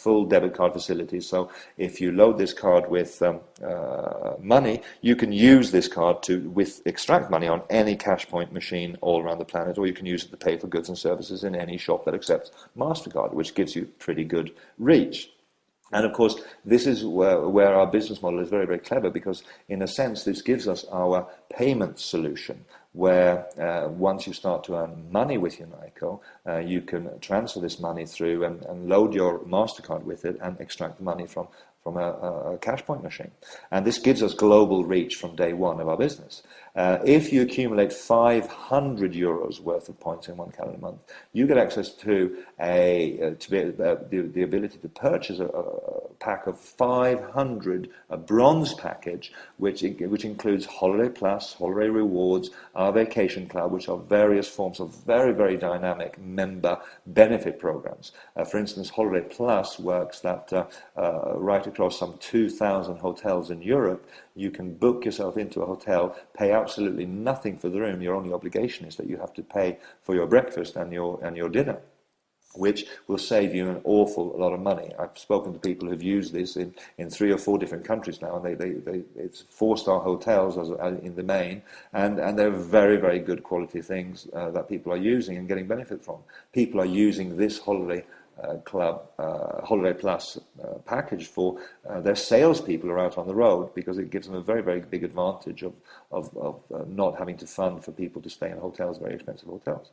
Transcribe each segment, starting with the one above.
full debit card facility. So if you load this card with money, you can use this card to extract money on any cash point machine all around the planet, or you can use it to pay for goods and services in any shop that accepts MasterCard, which gives you pretty good reach. And of course, this is where our business model is very, very clever, because in a sense, this gives us our payment solution, where once you start to earn money with UNAICO, you can transfer this money through and load your MasterCard with it and extract the money from a cash point machine. And this gives us global reach from day one of our business. If you accumulate 500 euros worth of points in one calendar month, you get access to the ability to purchase a pack of 500, a bronze package, which includes Holiday Plus, Holiday Rewards, our Vacation Club, which are various forms of very, very dynamic member benefit programs. For instance, Holiday Plus works that right across some 2,000 hotels in Europe, you can book yourself into a hotel, pay absolutely nothing for the room. Your only obligation is that you have to pay for your breakfast and your dinner, which will save you an awful lot of money. I've spoken to people who've used this in 3 or 4 different countries now, and it's 4-star hotels in the main, and they're very, very good quality things that people are using and getting benefit from. People are using this Holiday Plus package for their salespeople are out on the road, because it gives them a very, very big advantage of not having to fund for people to stay in hotels, very expensive hotels.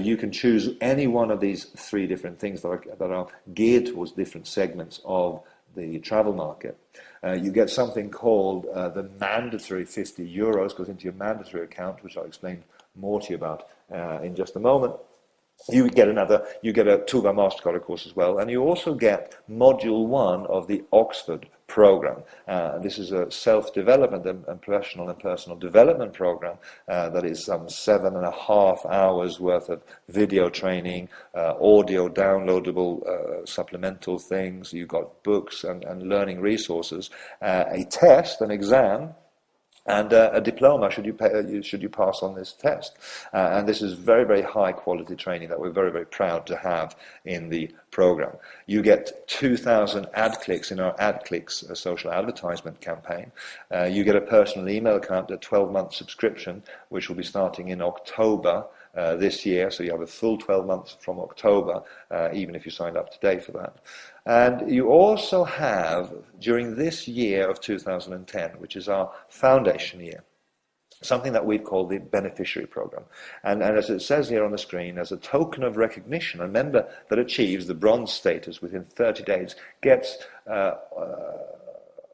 You can choose any one of these 3 different things that are geared towards different segments of the travel market. You get something called the mandatory 50 euros, goes into your mandatory account, which I'll explain more to you about in just a moment. You get a 2-bar MasterCard, of course, as well, and you also get Module 1 of the Oxford program. This is a self-development and professional and personal development program that is some 7.5 hours worth of video training, audio downloadable supplemental things. You've got books and learning resources, a test, an exam, and a diploma should you pass on this test. And this is very, very high quality training that we're very, very proud to have in the program. You get 2,000 ad clicks in our ad clicks social advertisement campaign. You get a personal email account, a 12-month subscription, which will be starting in October this year, so you have a full 12 months from October, even if you signed up today for that. And you also have, during this year of 2010, which is our foundation year, something that we've called the beneficiary program. And as it says here on the screen, as a token of recognition, a member that achieves the bronze status within 30 days gets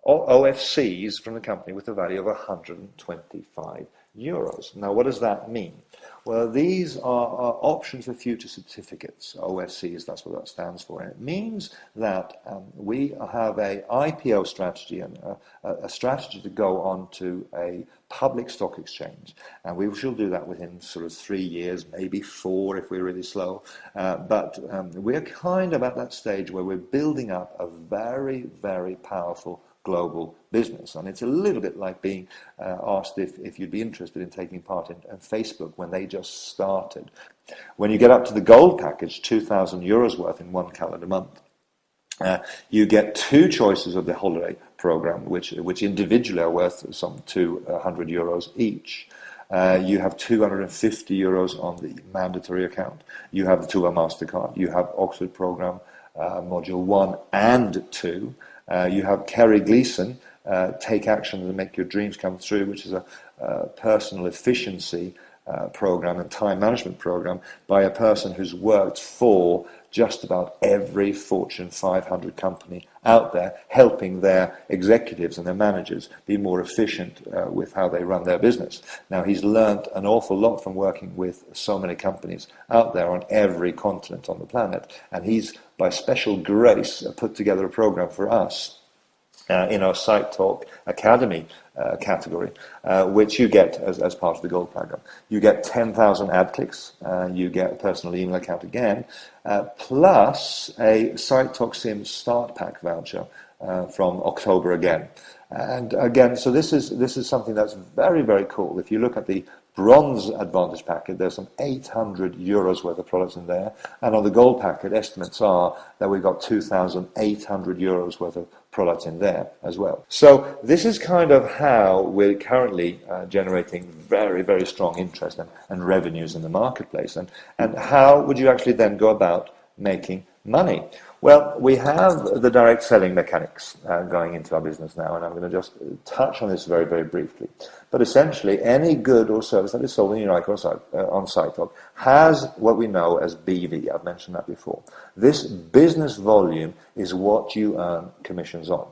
OFCs from the company with a value of 125 euros. Now, what does that mean? Well, these are options for future certificates, OFCs, that's what that stands for. And it means that we have a IPO strategy and a strategy to go on to a public stock exchange. And we shall do that within sort of 3 years, maybe 4 if we're really slow. But we're kind of at that stage where we're building up a very, very powerful global business. And it's a little bit like being asked if you'd be interested in taking part in Facebook when they just started. When you get up to the gold package, 2,000 euros worth in one calendar month, you get 2 choices of the holiday program, which individually are worth some 200 euros each. You have 250 euros on the mandatory account. You have the 2-bar MasterCard. You have Oxford program, module 1 and 2. You have Kerry Gleason, Take Action and Make Your Dreams Come True, which is a personal efficiency program and time management program by a person who's worked for just about every Fortune 500 company out there, helping their executives and their managers be more efficient with how they run their business. Now, he's learned an awful lot from working with so many companies out there on every continent on the planet, and he's, by special grace, put together a program for us in our Sitetalk Academy category, which you get as part of the Gold program. You get 10,000 ad clicks, you get a personal email account again, plus a Sitetalk Sim Start Pack voucher from October again. And again, so this is something that's very, very cool. If you look at the bronze advantage packet, there's some 800 euros worth of products in there. And on the gold packet, estimates are that we've got 2,800 euros worth of products in there as well. So this is kind of how we're currently generating very, very strong interest and revenues in the marketplace. And how would you actually then go about making money? Well, we have the direct selling mechanics going into our business now, and I'm going to just touch on this very, very briefly. But essentially, any good or service that is sold in UNAICO on Sitetalk has what we know as BV. I've mentioned that before. This business volume is what you earn commissions on.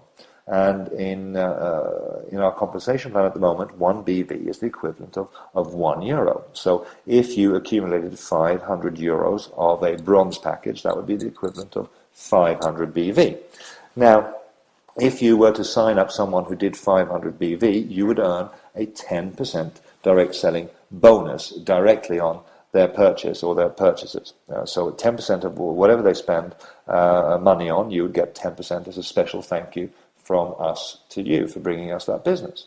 And in our compensation plan at the moment, 1 BV is the equivalent of €1. So if you accumulated 500 euros of a bronze package, that would be the equivalent of 500 BV. Now, if you were to sign up someone who did 500 BV, you would earn a 10% direct selling bonus directly on their purchase or their purchases. So 10% of whatever they spend money on, you would get 10% as a special thank you from us to you for bringing us that business.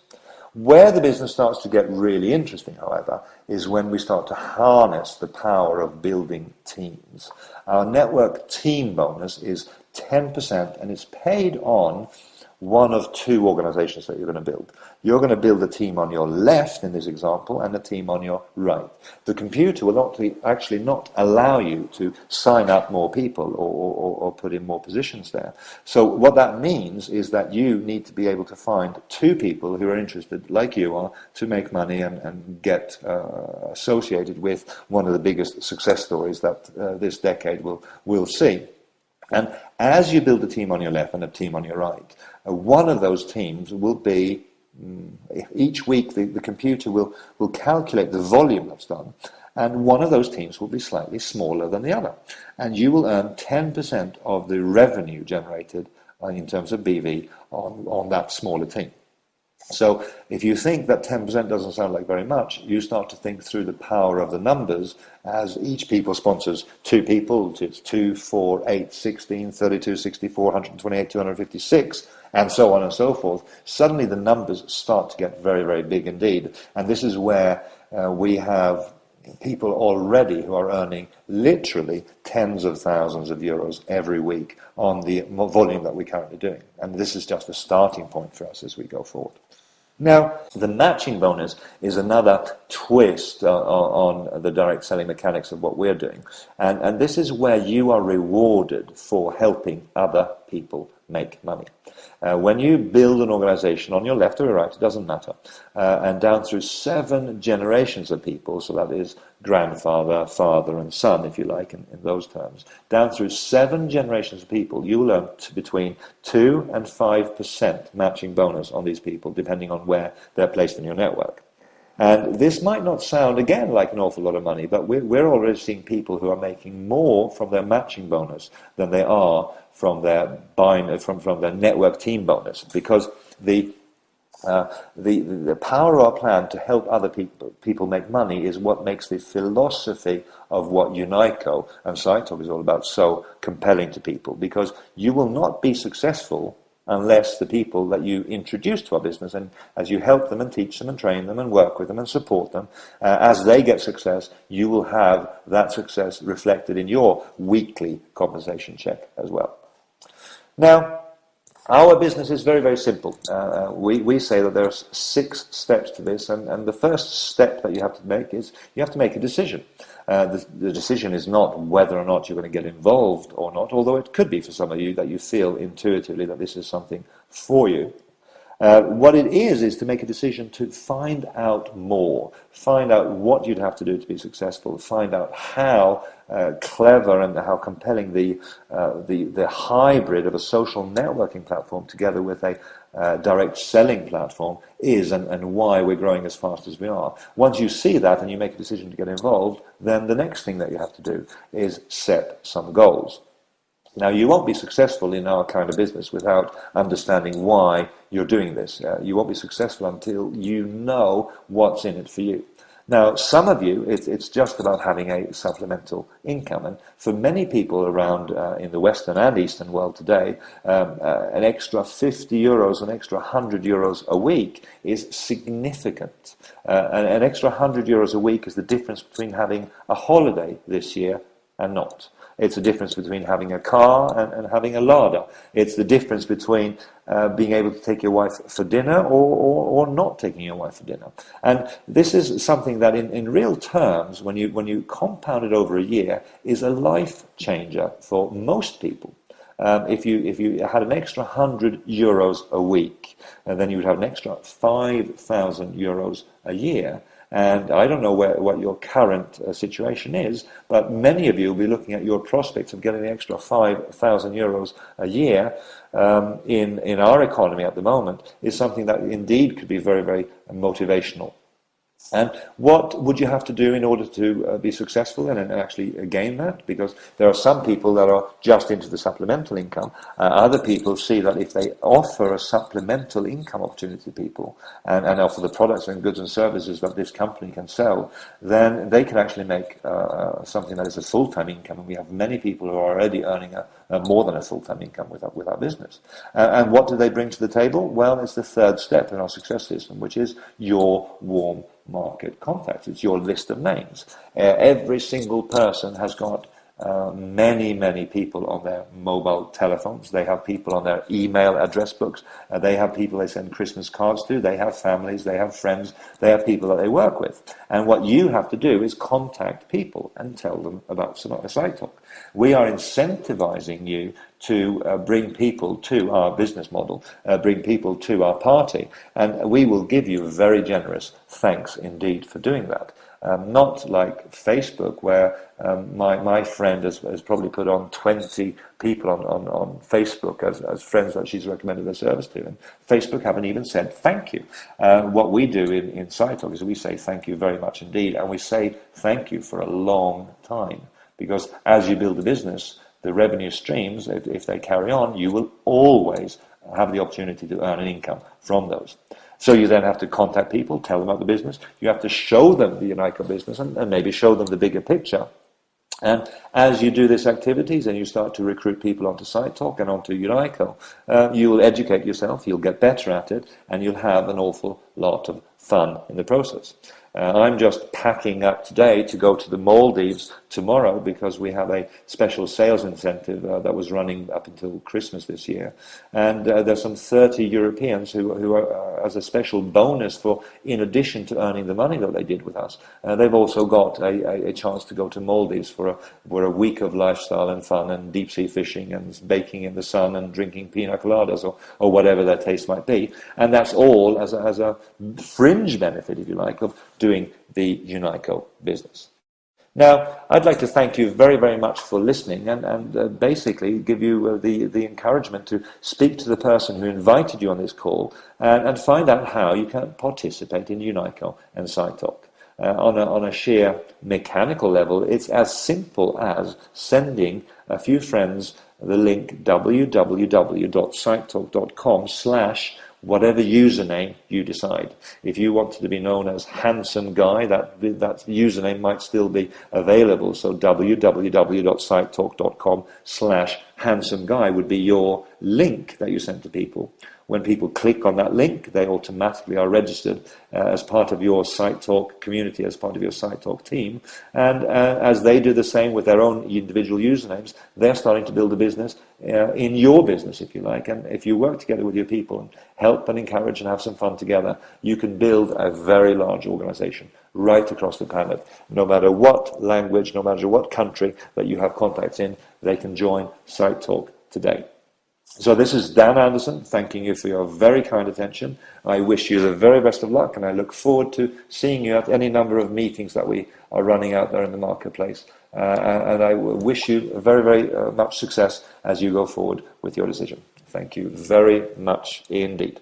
Where the business starts to get really interesting, however, is when we start to harness the power of building teams. Our network team bonus is 10%, and it's paid on one of two organizations that you're going to build. You're going to build a team on your left in this example and a team on your right. The computer will actually not allow you to sign up more people or put in more positions there. So what that means is that you need to be able to find two people who are interested, like you are, to make money and get associated with one of the biggest success stories that this decade will see. And as you build a team on your left and a team on your right, one of those teams will be, each week the computer will calculate the volume that's done, and one of those teams will be slightly smaller than the other. And you will earn 10% of the revenue generated in terms of BV on that smaller team. So if you think that 10% doesn't sound like very much, you start to think through the power of the numbers as each people sponsors two people. It's 2, 4, 8, 16, 32, 64, 128, 256, and so on and so forth. Suddenly the numbers start to get very, very big indeed. And this is where we have people already who are earning literally tens of thousands of euros every week on the volume that we're currently doing. And this is just a starting point for us as we go forward. Now, the matching bonus is another twist on the direct selling mechanics of what we're doing. And this is where you are rewarded for helping other people make money. When you build an organization on your left or your right, it doesn't matter, and down through 7 generations of people, so that is grandfather, father and son, if you like, in those terms, down through 7 generations of people, you will earn between 2 and 5% matching bonus on these people, depending on where they're placed in your network. And this might not sound, again, like an awful lot of money, but we're already seeing people who are making more from their matching bonus than they are from their from their network team bonus, because the power of our plan to help other people make money is what makes the philosophy of what UNAICO and Sitetalk is all about so compelling to people, because you will not be successful unless the people that you introduce to our business, and as you help them and teach them and train them and work with them and support them, as they get success, you will have that success reflected in your weekly compensation check as well. Now, our business is very, very simple. We say that there's 6 steps to this, and the first step that you have to make is you have to make a decision. The decision is not whether or not you're going to get involved or not, although it could be for some of you that you feel intuitively that this is something for you. What it is to make a decision to find out more, find out what you'd have to do to be successful, find out how clever and how compelling the hybrid of a social networking platform together with a direct selling platform is, and why we're growing as fast as we are. Once you see that and you make a decision to get involved, then the next thing that you have to do is set some goals. Now, you won't be successful in our kind of business without understanding why you're doing this. You won't be successful until you know what's in it for you. Now, some of you, it's just about having a supplemental income. And for many people around in the Western and Eastern world today, an extra 50 euros, an extra 100 euros a week is significant. An extra 100 euros a week is the difference between having a holiday this year and not. It's the difference between having a car and having a larder. It's the difference between being able to take your wife for dinner or not taking your wife for dinner. And this is something that in real terms, when you compound it over a year, is a life changer for most people. If you had an extra 100 euros a week, and then you would have an extra 5,000 euros a year. And I don't know what your current situation is, but many of you will be looking at your prospects of getting the extra 5,000 euros a year in our economy at the moment is something that indeed could be very, very motivational. And what would you have to do in order to be successful and actually gain that? Because there are some people that are just into the supplemental income. Other people see that if they offer a supplemental income opportunity to people and offer the products and goods and services that this company can sell, then they can actually make something that is a full-time income. And we have many people who are already earning more than a full-time income with our business. And what do they bring to the table? Well, it's the third step in our success system, which is your warm market contacts. It's your list of names. Every single person has got many people on their mobile telephones. They have people on their email address books. They have people they send Christmas cards to. They have families. They have friends. They have people that they work with. And what you have to do is contact people and tell them about Sitetalk. We are incentivizing you to bring people to our business model, bring people to our party, and we will give you a very generous thanks indeed for doing that. Not like Facebook, where my friend has probably put on 20 people on Facebook as friends that she's recommended their service to, and Facebook haven't even said thank you. What we do in Sitetalk is we say thank you very much indeed, and we say thank you for a long time, because as you build a business, the revenue streams, if they carry on, you will always have the opportunity to earn an income from those. So you then have to contact people, tell them about the business. You have to show them the UNAICO business and maybe show them the bigger picture. And as you do these activities and you start to recruit people onto Sitetalk and onto UNAICO, you will educate yourself, you'll get better at it, and you'll have an awful lot of fun in the process. I'm just packing up today to go to the Maldives tomorrow because we have a special sales incentive that was running up until Christmas this year. And there's some 30 Europeans who are, as a special bonus for, in addition to earning the money that they did with us, they've also got a chance to go to Maldives for a week of lifestyle and fun and deep sea fishing and baking in the sun and drinking pina coladas or whatever their taste might be. And that's all as a fringe benefit, if you like, of doing the UNAICO business. Now, I'd like to thank you very, very much for listening and basically give you the encouragement to speak to the person who invited you on this call and find out how you can participate in UNAICO and Sitetalk. On a sheer mechanical level, it's as simple as sending a few friends the link www.sitetalk.com/ whatever username you decide. If you wanted to be known as Handsome Guy, that username might still be available. So www.sitetalk.com/Handsome Guy would be your link that you send to people. When people click on that link, they automatically are registered as part of your Sitetalk community, as part of your Sitetalk team. And as they do the same with their own individual usernames, they're starting to build a business in your business, if you like. And if you work together with your people and help and encourage and have some fun together, you can build a very large organization right across the planet. No matter what language, no matter what country that you have contacts in, they can join Sitetalk today. So this is Dan Andersson, thanking you for your very kind attention. I wish you the very best of luck, and I look forward to seeing you at any number of meetings that we are running out there in the marketplace. And I wish you very, very much success as you go forward with your decision. Thank you very much indeed.